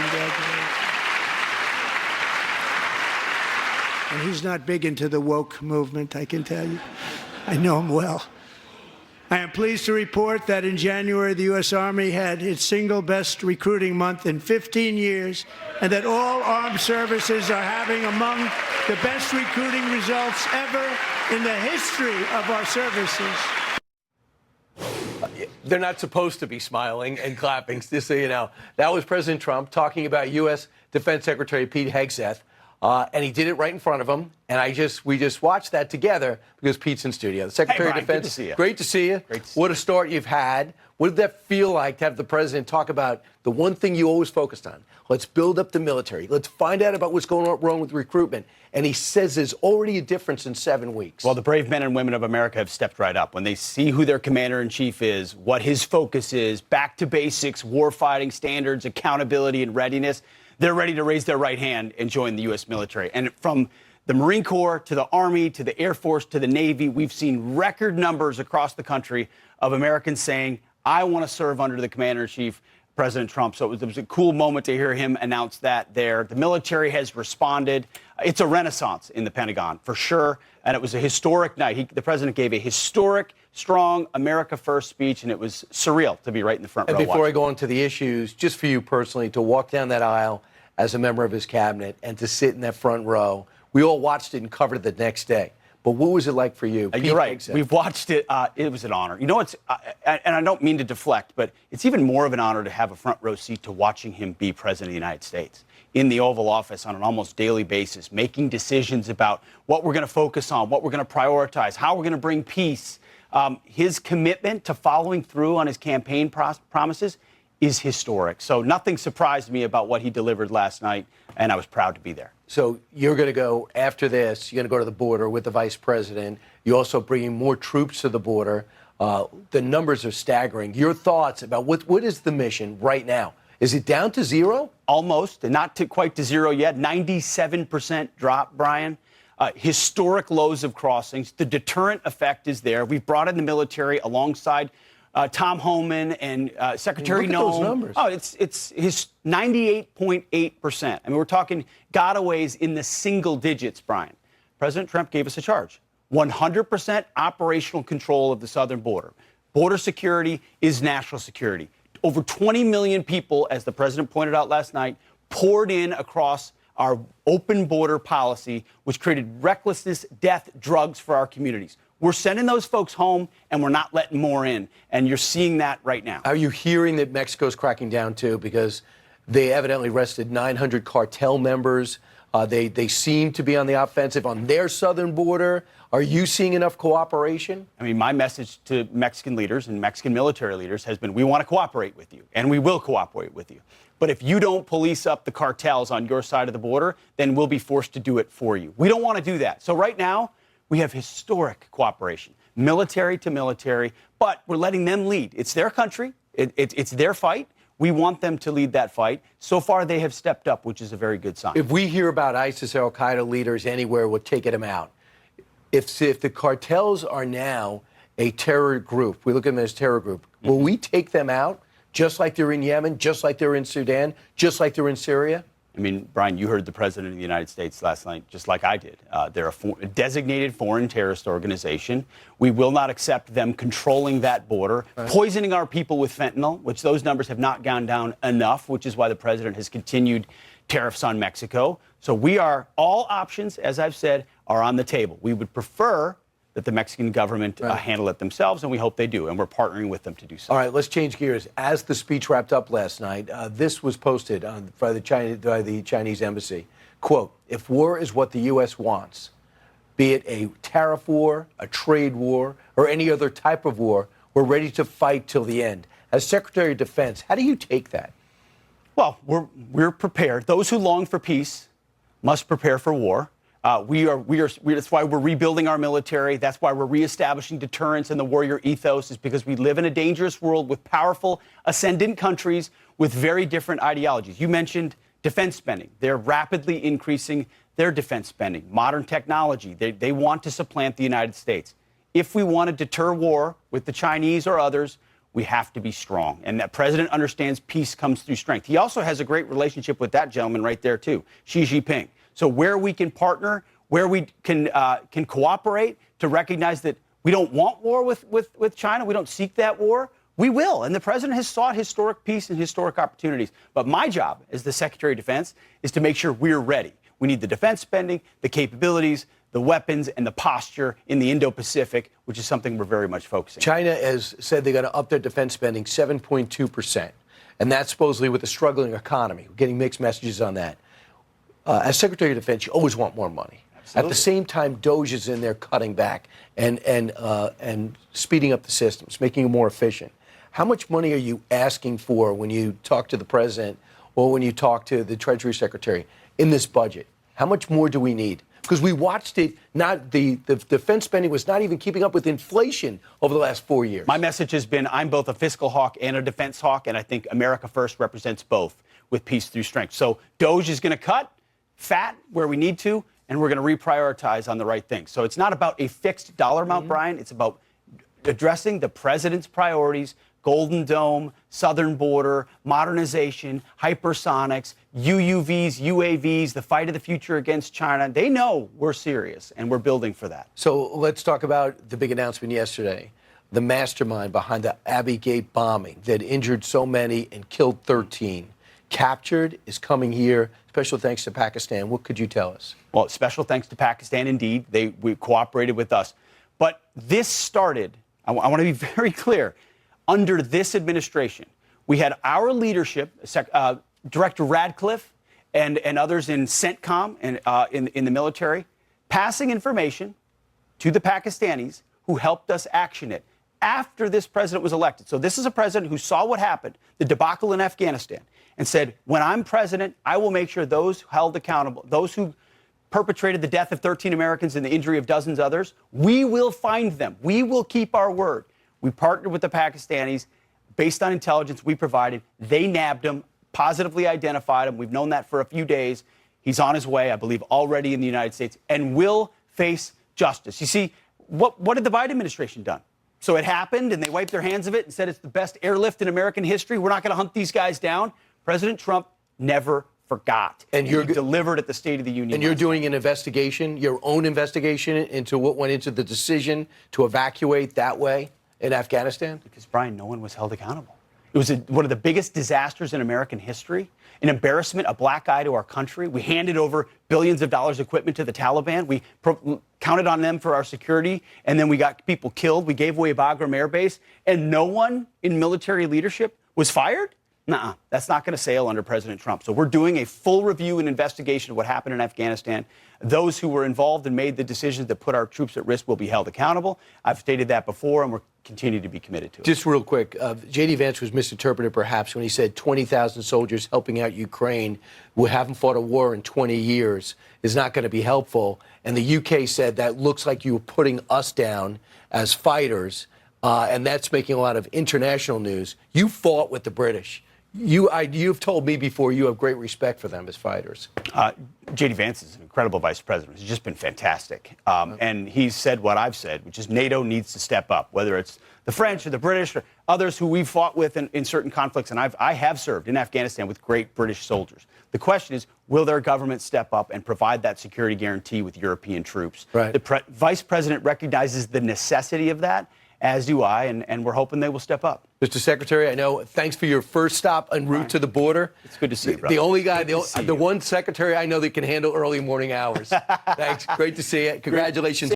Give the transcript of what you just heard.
Congratulations. And he's not big into the woke movement, I can tell you. I know him well. I am pleased to report that in January, the U.S. Army had its single best recruiting month in 15 years, and that all armed services are having among the best recruiting results ever in the history of our services. They're not supposed to be smiling and clapping, just so you know. That was President Trump talking about U.S. Defense Secretary Pete Hegseth. And he did it right in front of him. And we just watched that together because Pete's in studio. The Secretary of Defense, good to see you. Great to see you. What a start you've had. What did that feel like to have the president talk about the one thing you always focused on? Let's build up the military. Let's find out about what's going on wrong with recruitment. And he says there's already a difference in 7 weeks. Well, the brave men and women of America have stepped right up. When they see who their commander-in-chief is, what his focus is, back to basics, warfighting standards, accountability, and readiness, they're ready to raise their right hand and join the U.S. military. And from the Marine Corps to the Army to the Air Force to the Navy, we've seen record numbers across the country of Americans saying, I want to serve under the commander-in-chief, President Trump. So it was a cool moment to hear him announce that there. The military has responded. It's a renaissance in the Pentagon, for sure. And it was a historic night. The president gave a historic, strong America First speech, and it was surreal to be right in the front row. And before watching. I go into the issues, just for you personally, to walk down that aisle as a member of his cabinet and to sit in that front row, we all watched it and covered it the next day. But what was it like for you? You're right. We've watched it. It was an honor. You know, and I don't mean to deflect, but it's even more of an honor to have a front row seat to watching him be president of the United States in the Oval Office on an almost daily basis, making decisions about what we're going to focus on, what we're going to prioritize, how we're going to bring peace. His commitment to following through on his campaign promises is historic. So nothing surprised me about what he delivered last night, and I was proud to be there. So you're going to go, after this, you're going to go to the border with the vice president. You're also bringing more troops to the border. The numbers are staggering. Your thoughts about what is the mission right now? Is it down to zero? Almost, and not quite to zero yet. 97% drop, Brian. Historic lows of crossings. The deterrent effect is there. We've brought in the military alongside Tom Homan and Secretary Noem. Look at those numbers. Oh, it's his 98.8%. I mean, we're talking gotaways in the single digits, Brian. President Trump gave us a charge. 100% operational control of the southern border. Border security is national security. Over 20 million people, as the president pointed out last night, poured in across our open border policy, which created recklessness, death, drugs for our communities. We're sending those folks home, and we're not letting more in. And you're seeing that right now. Are you hearing that Mexico's cracking down, too? Because they evidently arrested 900 cartel members. They seem to be on the offensive on their southern border. Are you seeing enough cooperation? I mean, my message to Mexican leaders and Mexican military leaders has been, we want to cooperate with you, and we will cooperate with you. But if you don't police up the cartels on your side of the border, then we'll be forced to do it for you. We don't want to do that. So right now, we have historic cooperation, military to military, but we're letting them lead. It's their country. It's their fight. We want them to lead that fight. So far, they have stepped up, which is a very good sign. If we hear about ISIS or al-Qaeda leaders anywhere, we're taking them out. If the cartels are now a terror group, we look at them as a terror group, will we take them out just like they're in Yemen, just like they're in Sudan, just like they're in Syria? I mean, Brian, you heard the president of the United States last night, just like I did. They're a designated foreign terrorist organization. We will not accept them controlling that border, poisoning our people with fentanyl, which those numbers have not gone down enough, which is why the president has continued tariffs on Mexico. So all options, as I've said, are on the table. We would prefer that the Mexican government handle it themselves, and we hope they do, and we're partnering with them to do so. All right, let's change gears. As the speech wrapped up last night, this was posted by the Chinese embassy. Quote, if war is what the U.S. wants, be it a tariff war, a trade war, or any other type of war, we're ready to fight till the end. As Secretary of Defense, how do you take that? Well, we're prepared. Those who long for peace must prepare for war. That's why we're rebuilding our military. That's why we're reestablishing deterrence and the warrior ethos, is because we live in a dangerous world with powerful, ascendant countries with very different ideologies. You mentioned defense spending. They're rapidly increasing their defense spending. Modern technology. They want to supplant the United States. If we want to deter war with the Chinese or others, we have to be strong. And that president understands peace comes through strength. He also has a great relationship with that gentleman right there, too, Xi Jinping. So where we can partner, where we can cooperate to recognize that we don't want war with China, we don't seek that war, we will. And the president has sought historic peace and historic opportunities. But my job as the Secretary of Defense is to make sure we're ready. We need the defense spending, the capabilities, the weapons, and the posture in the Indo-Pacific, which is something we're very much focusing on. China has said they're going to up their defense spending 7.2%. And that's supposedly with a struggling economy. We're getting mixed messages on that. As Secretary of Defense, you always want more money. Absolutely. At the same time, DOGE is in there cutting back and speeding up the systems, making it more efficient. How much money are you asking for when you talk to the president or when you talk to the Treasury Secretary in this budget? How much more do we need? Because we watched it, the defense spending was not even keeping up with inflation over the last 4 years. My message has been I'm both a fiscal hawk and a defense hawk, and I think America First represents both with peace through strength. So DOGE is going to cut fat where we need to, and we're going to reprioritize on the right things. So it's not about a fixed dollar amount, Brian. It's about addressing the president's priorities: Golden Dome, southern border, modernization, hypersonics, UUVs, UAVs, the fight of the future against China. They know we're serious, and we're building for that. So let's talk about the big announcement yesterday. The mastermind behind the Abbey Gate bombing that injured so many and killed 13. Captured, is coming here. Special thanks to Pakistan. What could you tell us? Well, special thanks to Pakistan, indeed. We cooperated with us. But this started, I want to be very clear, under this administration. We had our leadership, Director Radcliffe and others in CENTCOM and in the military, passing information to the Pakistanis who helped us action it after this president was elected. So this is a president who saw what happened, the debacle in Afghanistan, and said, when I'm president, I will make sure those held accountable, those who perpetrated the death of 13 Americans and the injury of dozens others, we will find them. We will keep our word. We partnered with the Pakistanis based on intelligence we provided. They nabbed him, positively identified him. We've known that for a few days. He's on his way, I believe, already in the United States, and will face justice. You see, what had the Biden administration done? So it happened, and they wiped their hands of it and said it's the best airlift in American history. We're not going to hunt these guys down. President Trump never forgot. And he delivered at the State of the Union. And you're doing an investigation, your own investigation into what went into the decision to evacuate that way in Afghanistan? Because, Brian, no one was held accountable. It was one of the biggest disasters in American history, an embarrassment, a black eye to our country. We handed over billions of dollars equipment to the Taliban. We counted on them for our security, and then we got people killed. We gave away Bagram Air Base, and no one in military leadership was fired? Nuh-uh. That's not going to sail under President Trump. So we're doing a full review and investigation of what happened in Afghanistan. Those who were involved and made the decisions that put our troops at risk will be held accountable. I've stated that before, and we're continue to be committed to it. Just real quick, J.D. Vance was misinterpreted perhaps when he said 20,000 soldiers helping out Ukraine who haven't fought a war in 20 years is not going to be helpful. And the UK said that looks like you were putting us down as fighters, and that's making a lot of international news. You fought with the British. You've told me before you have great respect for them as fighters. J.D. Vance is an incredible vice president. He's just been fantastic. And he's said what I've said, which is NATO needs to step up, whether it's the French or the British or others who we've fought with in certain conflicts. And I have served in Afghanistan with great British soldiers. The question is, will their government step up and provide that security guarantee with European troops? Right. The vice president recognizes the necessity of that, as do I, and we're hoping they will step up. Mr. Secretary, I know, thanks for your first stop en route to the border. It's good to see you, brother. The only guy, the one secretary I know that can handle early morning hours. Thanks. Great to see you. Congratulations.